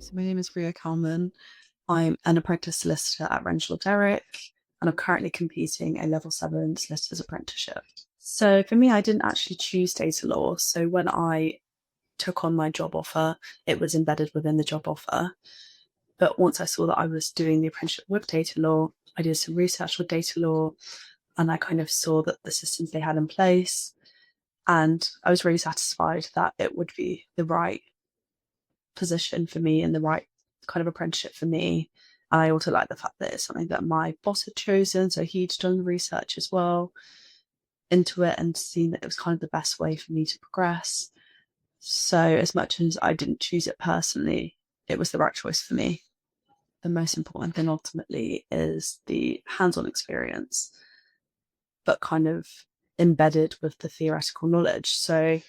So my name is Rio Kellman. I'm an apprentice solicitor at Renshaw Derrick, and I'm currently completing a level 7 solicitor's apprenticeship. So for me, I didn't actually choose data law. So when I took on my job offer, it was embedded within the job offer. But once I saw that I was doing the apprenticeship with data law, I did some research with data law, and I kind of saw that the systems they had in place, and I was really satisfied that it would be the right position for me and the right kind of apprenticeship for me. And I also like the fact that it's something that my boss had chosen. So he'd done research as well into it and seen that it was kind of the best way for me to progress. So as much as I didn't choose it personally, it was the right choice for me. The most important thing ultimately is the hands-on experience, but kind of embedded with the theoretical knowledge. So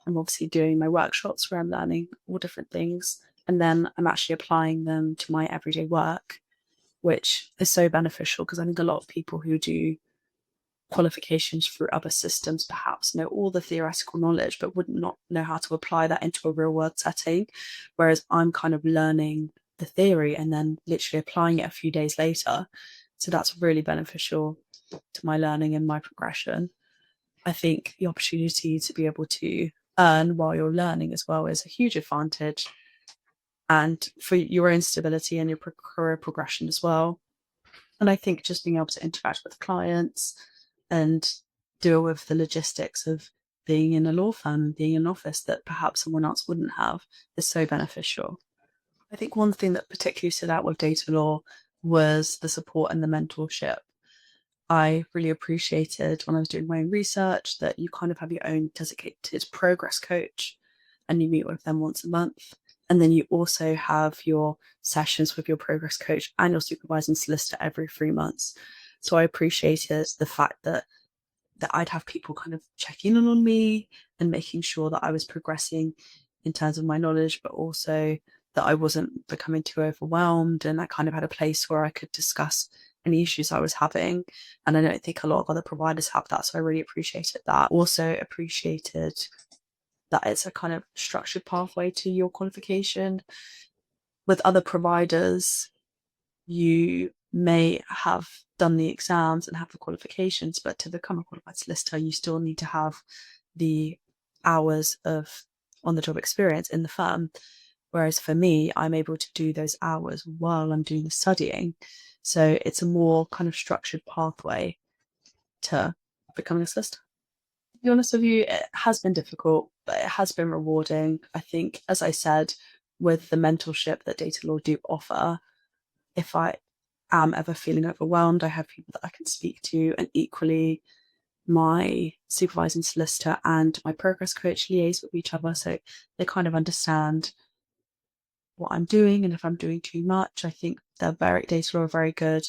I'm obviously doing my workshops where I'm learning all different things, and then I'm actually applying them to my everyday work, which is so beneficial because I think a lot of people who do qualifications through other systems perhaps know all the theoretical knowledge but would not know how to apply that into a real world setting, whereas I'm kind of learning the theory and then literally applying it a few days later. So that's really beneficial to my learning and my progression. I think the opportunity to be able to earn while you're learning as well is a huge advantage, and for your own stability and your career progression as well. And I think just being able to interact with clients and deal with the logistics of being in a law firm, being in an office that perhaps someone else wouldn't have, is so beneficial. I think one thing that particularly stood out with data law was the support and the mentorship. I really appreciated when I was doing my own research that you kind of have your own designated progress coach and you meet with them once a month. And then you also have your sessions with your progress coach and your supervising solicitor every 3 months. So I appreciated the fact that I'd have people kind of checking in on me and making sure that I was progressing in terms of my knowledge, but also that I wasn't becoming too overwhelmed, and I kind of had a place where I could discuss any issues I was having. And I don't think a lot of other providers have that. So I really appreciated that. Also appreciated that it's a kind of structured pathway to your qualification. With other providers, you may have done the exams and have the qualifications, but to become a qualified solicitor, you still need to have the hours of on the job experience in the firm. Whereas for me, I'm able to do those hours while I'm doing the studying. So it's a more kind of structured pathway to becoming a solicitor. To be honest with you, it has been difficult, but it has been rewarding. I think, as I said, with the mentorship that data law do offer, if I am ever feeling overwhelmed, I have people that I can speak to, and equally, my supervising solicitor and my progress coach liaise with each other, so they kind of understand what I'm doing and if I'm doing too much. I think the data law are very good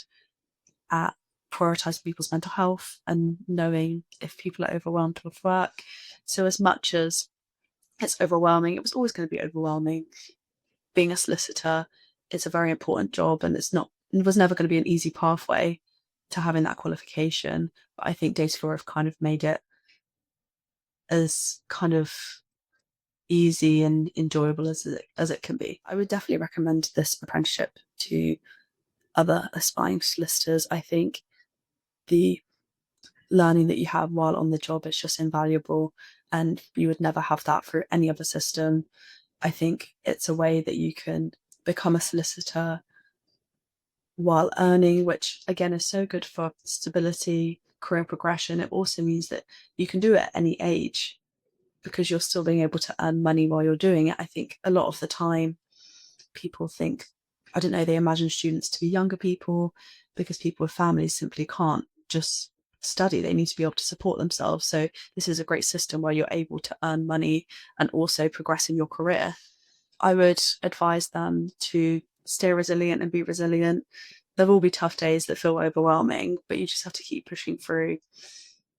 at prioritizing people's mental health and knowing if people are overwhelmed with work. So as much as it's overwhelming, it was always going to be overwhelming. Being a solicitor, it's a very important job, and it was never going to be an easy pathway to having that qualification. But I think data law have kind of made it as kind of easy and enjoyable as it can be. I would definitely recommend this apprenticeship to other aspiring solicitors. I think the learning that you have while on the job is just invaluable, and you would never have that through any other system. I think it's a way that you can become a solicitor while earning, which again is so good for stability, career progression. It also means that you can do it at any age because you're still being able to earn money while you're doing it. I think a lot of the time people think, I don't know, they imagine students to be younger people because people with families simply can't just study. They need to be able to support themselves. So this is a great system where you're able to earn money and also progress in your career. I would advise them to stay resilient and be resilient. There will be tough days that feel overwhelming, but you just have to keep pushing through.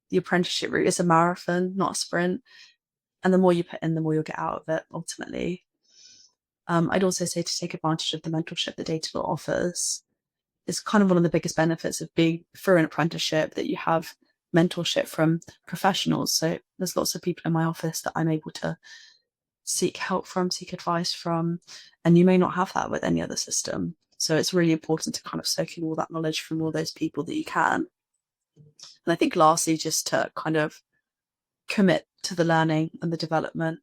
The apprenticeship route is a marathon, not a sprint. And the more you put in, the more you'll get out of it ultimately. I'd also say to take advantage of the mentorship that data law offers. It's kind of one of the biggest benefits of being through an apprenticeship, that you have mentorship from professionals. So there's lots of people in my office that I'm able to seek help from, seek advice from, and you may not have that with any other system. So it's really important to kind of soak in all that knowledge from all those people that you can. And I think lastly, just to kind of commit to the learning and the development.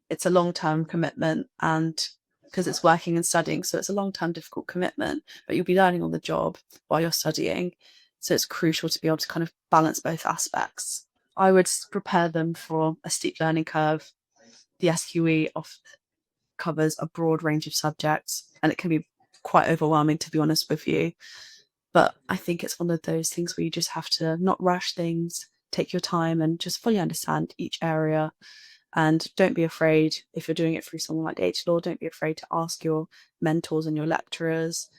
It's a long-term commitment, and because it's working and studying, so it's a long-term difficult commitment, but you'll be learning on the job while you're studying. So it's crucial to be able to kind of balance both aspects. I would prepare them for a steep learning curve. The SQE covers a broad range of subjects, and it can be quite overwhelming, to be honest with you. But I think it's one of those things where you just have to not rush things, take your time, and just fully understand each area. And don't be afraid, if you're doing it through someone like Datalaw, don't be afraid to ask your mentors and your lecturers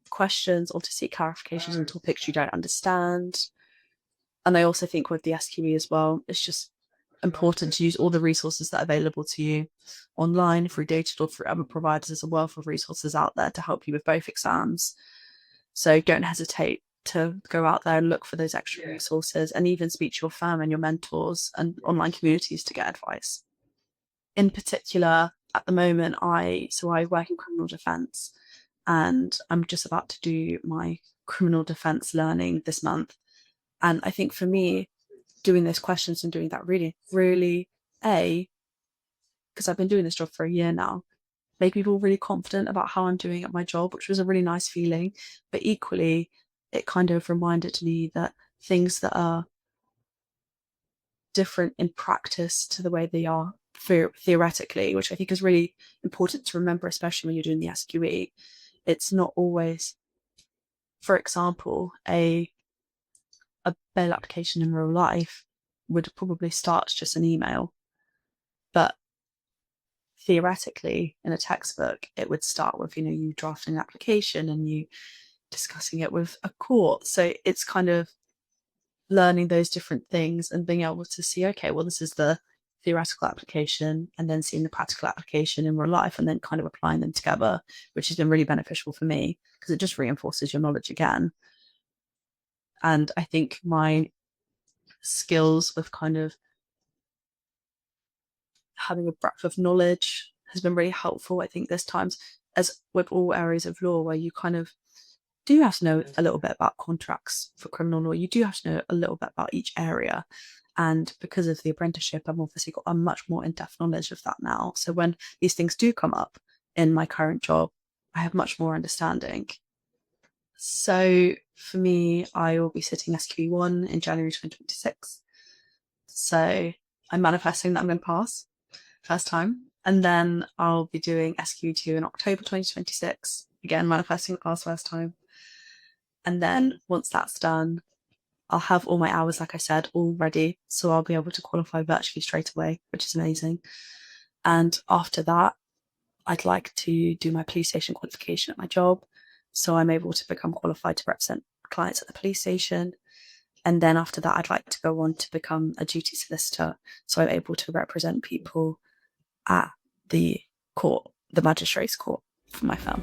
questions or to seek clarifications on topics you don't understand. And I also think with the SQE as well, it's just important to use all the resources that are available to you online, through Datalaw, through other providers. There's a wealth of resources out there to help you with both exams. So don't hesitate to go out there and look for those extra resources, and even speak to your firm and your mentors and online communities to get advice. In particular, at the moment, I work in criminal defence, and I'm just about to do my criminal defence learning this month. And I think for me, doing those questions and doing that really, really, because I've been doing this job for a year now, made me feel really confident about how I'm doing at my job, which was a really nice feeling. But equally, it kind of reminded me that things that are different in practice to the way they are theoretically, which I think is really important to remember, especially when you're doing the SQE. It's not always, for example, a bail application in real life would probably start as just an email, but theoretically in a textbook it would start with, you drafting an application and you discussing it with a court. So it's kind of learning those different things and being able to see, okay, well, this is the theoretical application, and then seeing the practical application in real life, and then kind of applying them together, which has been really beneficial for me because it just reinforces your knowledge again. And I think my skills with kind of having a breadth of knowledge has been really helpful. I think there's times, as with all areas of law, where you kind of do have to know a little bit about contracts for criminal law. You do have to know a little bit about each area. And because of the apprenticeship, I've obviously got a much more in-depth knowledge of that now. So when these things do come up in my current job, I have much more understanding. So for me, I will be sitting SQE1 in January 2026. So I'm manifesting that I'm going to pass first time. And then I'll be doing SQE2 in October 2026. Again, manifesting pass first time. And then once that's done, I'll have all my hours, like I said, all ready. So I'll be able to qualify virtually straight away, which is amazing. And after that, I'd like to do my police station qualification at my job. So I'm able to become qualified to represent clients at the police station. And then after that, I'd like to go on to become a duty solicitor. So I'm able to represent people at the court, the magistrates court, for my firm.